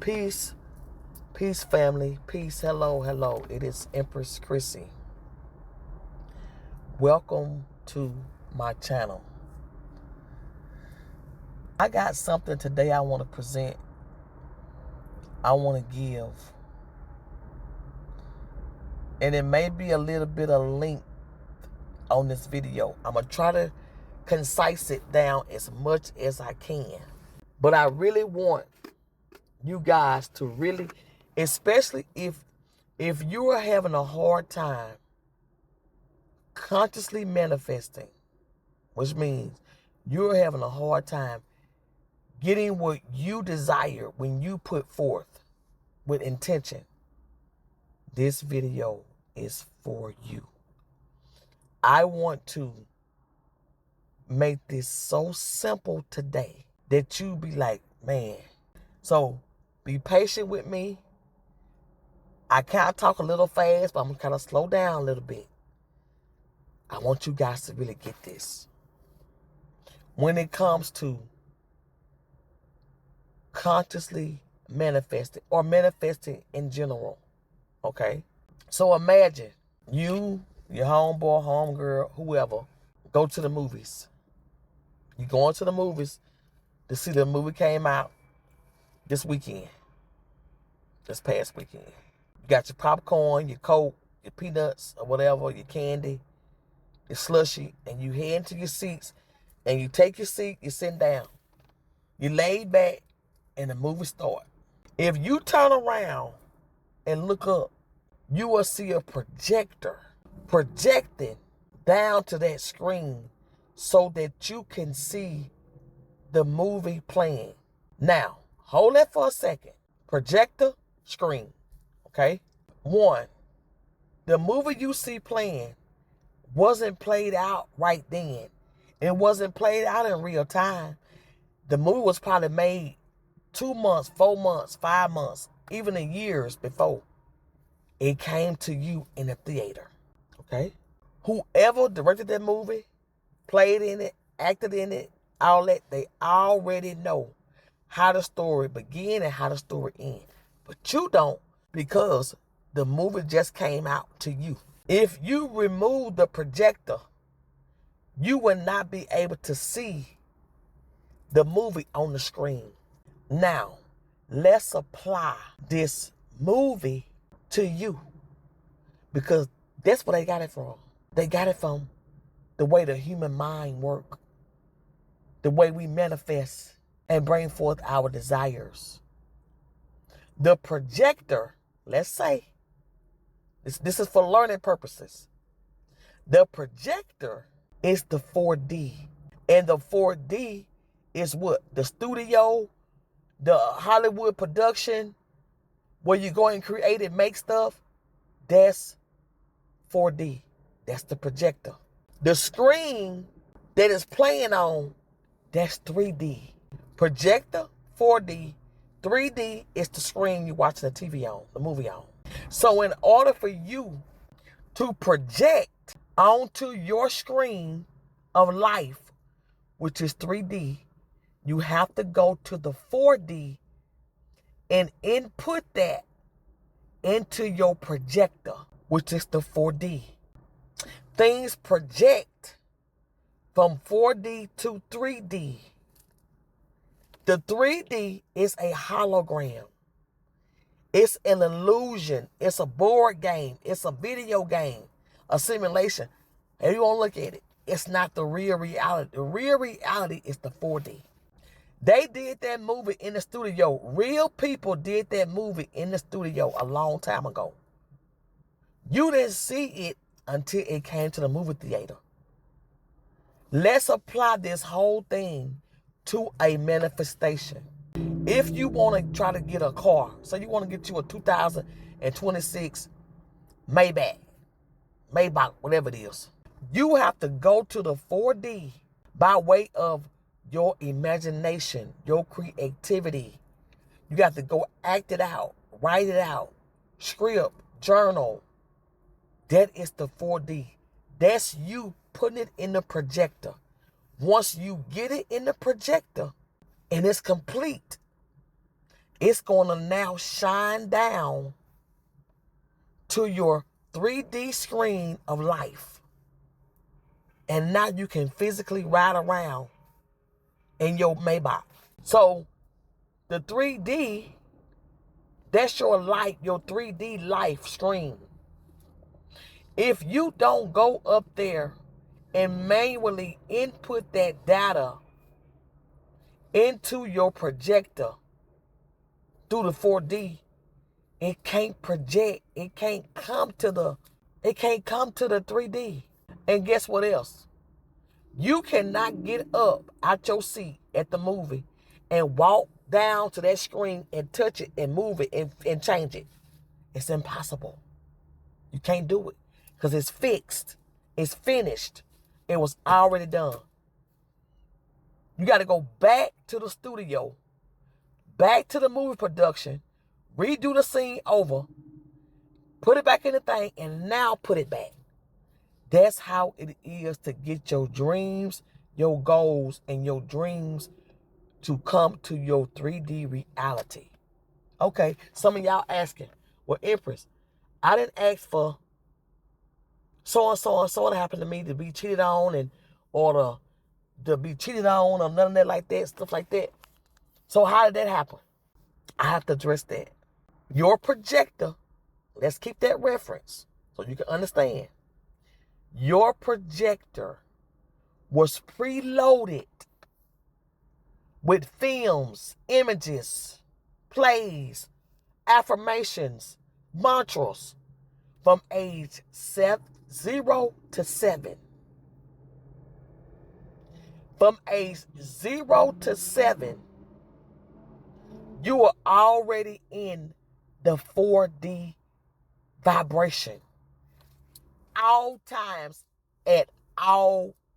Peace, peace family, peace, hello. It is Empress Crissy. Welcome to my channel. I got something today I want to present. I want to give. And it may be a little bit of length on this video. I'm going to try to concise it down as much as I can. But I really want you guys to really, especially if you are having a hard time consciously manifesting, which means you're having a hard time getting what you desire when you put forth with intention, this video is for you. I want to make this so simple today that you be like, man. So be patient with me. I kind of talk a little fast, but I'm going to kind of slow down a little bit. I want you guys to really get this. When it comes to consciously manifesting or manifesting in general, okay? So imagine you, your homeboy, homegirl, whoever, go to the movies. You going to the movies to see the movie came out this weekend, this past weekend. You got your popcorn, your Coke, your peanuts or whatever, your candy, your slushy, and you head into your seats and you take your seat, you sit down. You laid back and the movie starts. If you turn around and look up, you will see a projector projecting down to that screen so that you can see the movie playing. Now, hold that for a second. Projector, screen, okay? One, the movie you see playing wasn't played out right then. It wasn't played out in real time. The movie was probably made 2 months, 4 months, 5 months, even in years before it came to you in the theater, okay? Whoever directed that movie, played in it, acted in it, all that, they already know how the story began and how the story ends. But you don't, because the movie just came out to you. If you remove the projector, you will not be able to see the movie on the screen. Now, let's apply this movie to you, because that's where they got it from. They got it from the way the human mind works, the way we manifest and bring forth our desires. The projector, let's say, this is for learning purposes. The projector is the 4D. And the 4D is what? The studio, the Hollywood production, where you go and create and make stuff. That's 4D. That's the projector. The screen that is playing on, that's 3D. Projector, 4D. 3D is the screen you're watching the TV on, the movie on. So in order for you to project onto your screen of life, which is 3D, you have to go to the 4D and input that into your projector, which is the 4D. Things project from 4D to 3D. The 3D is a hologram. It's an illusion. It's a board game. It's a video game, a simulation. If you want to look at it, it's not the real reality. The real reality is the 4D. They did that movie in the studio. Real people did that movie in the studio a long time ago. You didn't see it until it came to the movie theater. Let's apply this whole thing to a manifestation. If you want to try to get a car, so you want to get you a 2026 Maybach, whatever it is, you have to go to the 4D by way of your imagination, your creativity. You got to go act it out, write it out, script, journal. That is the 4D. That's you putting it in the projector. Once you get it in the projector and it's complete, it's going to now shine down to your 3D screen of life. And now you can physically ride around in your Maybach. So the 3D, that's your life, your 3D life screen. If you don't go up there and manually input that data into your projector through the 4D, it can't project. It can't come to the 3D. And guess what else? You cannot get up out your seat at the movie and walk down to that screen and touch it and move it and change it. It's impossible. You can't do it because it's fixed. It's finished. It was already done. You got to go back to the studio, back to the movie production, redo the scene over, put it back in the thing, and now put it back. That's how it is to get your dreams, your goals, and your dreams to come to your 3D reality. Okay, some of y'all asking, well, Empress, I didn't ask for so-and-so and so to happen to me to be cheated on or to be cheated on or none of that like that, stuff like that. So how did that happen? I have to address that. Your projector, let's keep that reference so you can understand. Your projector was preloaded with films, images, plays, affirmations, mantras from age 0 to 7. From age 0 to 7, you are already in the 4D vibration. All times,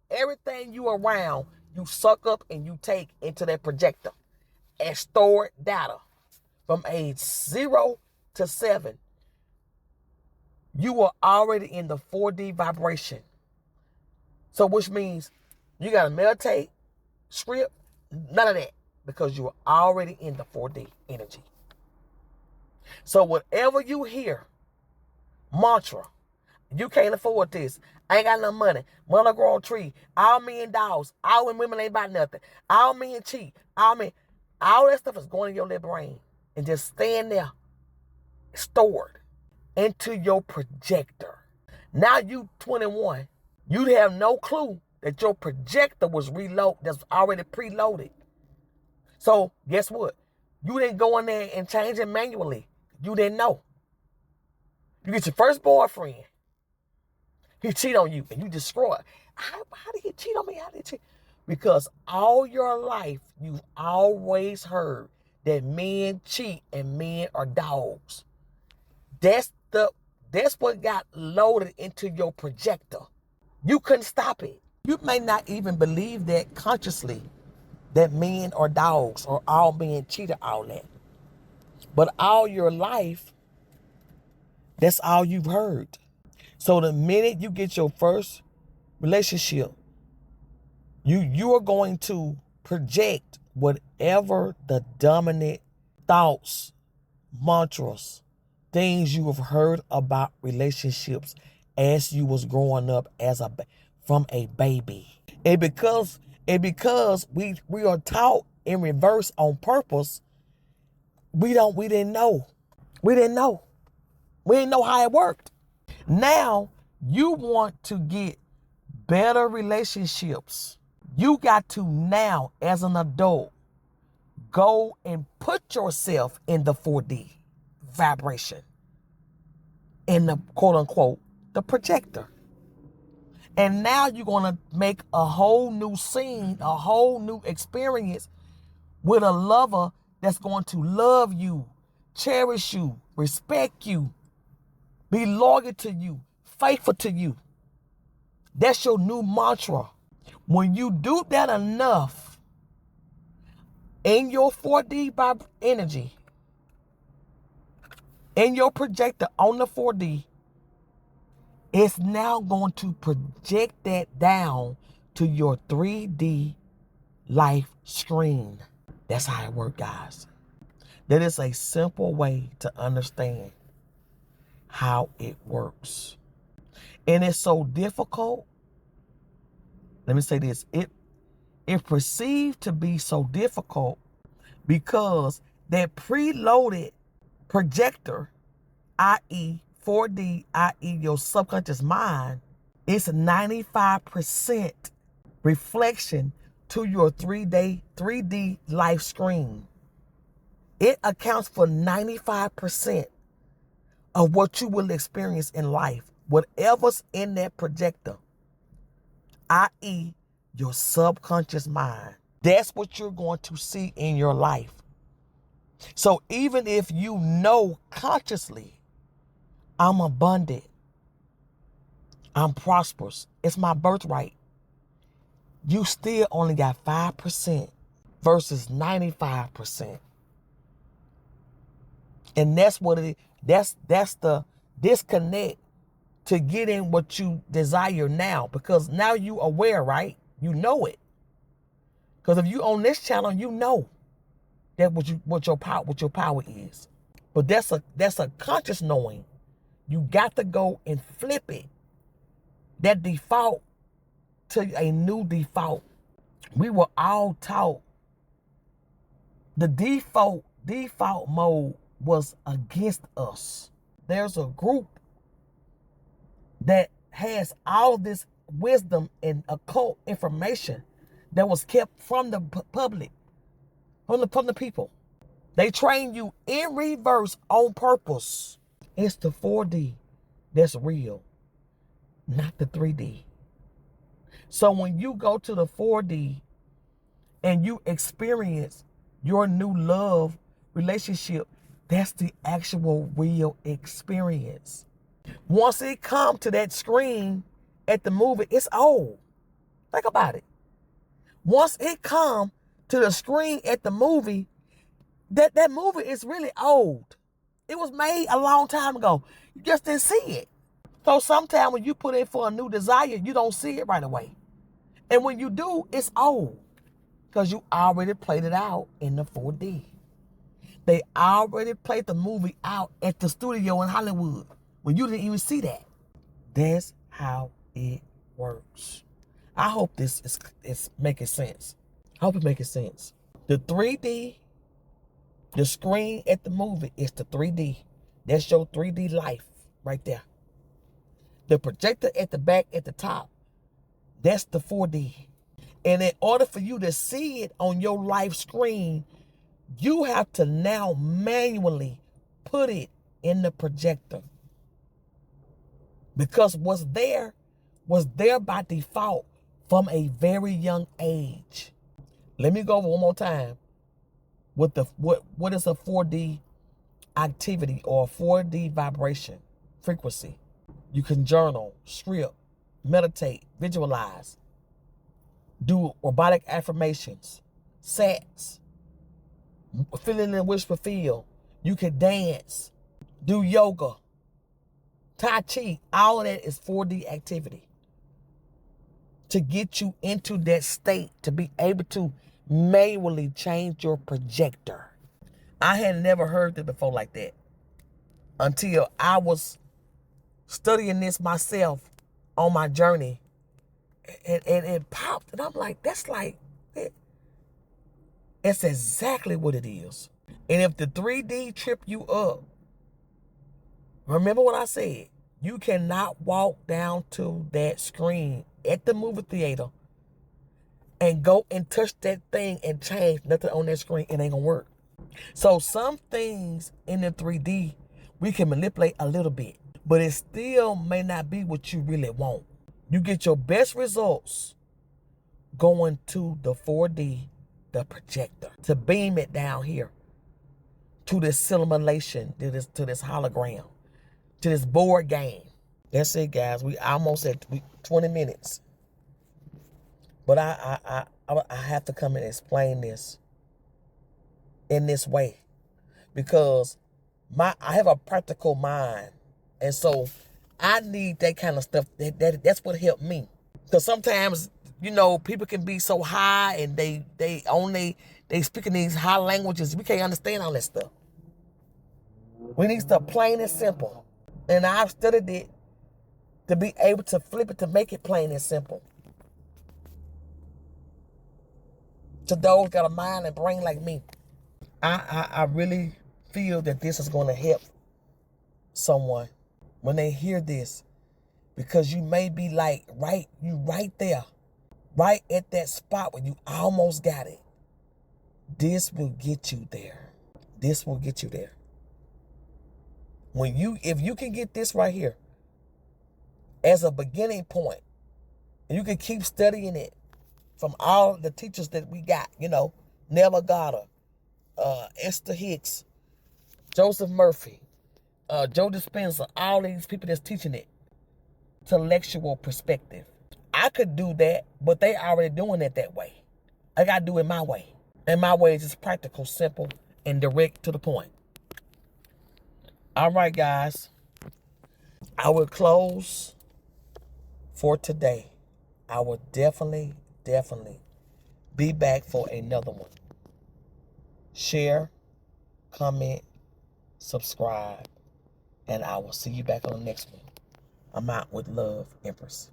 everything you around, you suck up and you take into that projector and store data. From age 0 to 7, you are already in the 4D vibration. So which means you got to meditate, script, none of that, because you are already in the 4D energy. So whatever you hear, mantra, you can't afford this, I ain't got no money, mother grow on tree, all men dogs, all women ain't about nothing, all men cheat, all that stuff is going in your little brain and just staying there stored into your projector. Now you 21, you'd have no clue that your projector was that's already preloaded. So guess what? You didn't go in there and change it manually. You didn't know. You get your first boyfriend. He cheat on you and you destroy it. How did he cheat on me? How did he cheat? Because all your life, you've always heard that men cheat and men are dogs. That's what got loaded into your projector. You couldn't stop it. You may not even believe that consciously, that men are dogs or all men cheat or all that. But all your life, that's all you've heard. So the minute you get your first relationship, you are going to project whatever the dominant thoughts, mantras, things you have heard about relationships as you was growing up from a baby. And because we are taught in reverse on purpose, we didn't know. We didn't know how it worked. Now you want to get better relationships. You got to now, as an adult, go and put yourself in the 4D vibration, in the quote unquote, the projector. And now you're going to make a whole new scene, a whole new experience with a lover that's going to love you, cherish you, respect you, be loyal to you, faithful to you. That's your new mantra. When you do that enough in your 4D energy, in your projector on the 4D, it's now going to project that down to your 3D life screen. That's how it works, guys. That is a simple way to understand how it works. And it's so difficult. Let me say this. It's perceived to be so difficult because that preloaded projector, i.e. 4D, i.e. your subconscious mind, is 95% reflection to your 3D life screen. It accounts for 95% of what you will experience in life, whatever's in that projector, i.e. your subconscious mind. That's what you're going to see in your life. So even if you know consciously, I'm abundant, I'm prosperous, it's my birthright, you still only got 5% versus 95%. And that's what it is. That's the disconnect to getting what you desire now. Because now you aware, right? You know it. Because if you on this channel, you know that what your power is. But that's a conscious knowing. You got to go and flip it. That default to a new default. We were all taught the default mode was against us. There's a group that has all this wisdom and occult information that was kept from the public, from the people. They train you in reverse on purpose. It's the 4D that's real, not the 3D. So when you go to the 4D and you experience your new love relationship, that's the actual real experience. Once it comes to that screen at the movie, it's old. Think about it. Once it comes to the screen at the movie, that movie is really old. It was made a long time ago. You just didn't see it. So sometimes when you put in for a new desire, you don't see it right away. And when you do, it's old. Because you already played it out in the 4D. They already played the movie out at the studio in Hollywood when you didn't even see that. That's how it works. I hope this is making sense. I hope it's making sense. The 3D, the screen at the movie is the 3D. That's your 3D life right there. The projector at the back at the top, that's the 4D. And in order for you to see it on your life screen, you have to now manually put it in the projector. Because what's there was there by default from a very young age. Let me go over one more time with what is a 4D activity or a 4D vibration frequency. You can journal, script, meditate, visualize, do robotic affirmations, sats, feeling and wish fulfilled. You can dance, do yoga, Tai Chi. All of that is 4D activity to get you into that state to be able to manually change your projector. I had never heard it before like that until I was studying this myself on my journey. And it popped. And I'm like, that's like, it's exactly what it is. And if the 3D trip you up, remember what I said. You cannot walk down to that screen at the movie theater and go and touch that thing and change nothing on that screen. It ain't gonna work. So some things in the 3D, we can manipulate a little bit, but it still may not be what you really want. You get your best results going to the 4D, the projector, to beam it down here to this simulation, to this hologram, to this board game. That's it, guys. We almost at 20 minutes. But I have to come and explain this in this way because I have a practical mind, and so I need that kind of stuff. That's what helped me. Because sometimes you know, people can be so high and they speaking these high languages. We can't understand all that stuff. We need stuff plain and simple. And I've studied it to be able to flip it to make it plain and simple. To those got a mind and brain like me. I really feel that this is going to help someone when they hear this, because you may be like right there, right at that spot where you almost got it. This will get you there. This will get you there. If you can get this right here as a beginning point, and you can keep studying it from all the teachers that we got, you know, Nella Goddard, Esther Hicks, Joseph Murphy, Joe Dispenza, all these people that's teaching it, intellectual perspective. I could do that, but they already doing it that way. I got to do it my way. And my way is just practical, simple, and direct to the point. All right, guys. I will close for today. I will definitely be back for another one. Share, comment, subscribe, and I will see you back on the next one. I'm out with love, Empress.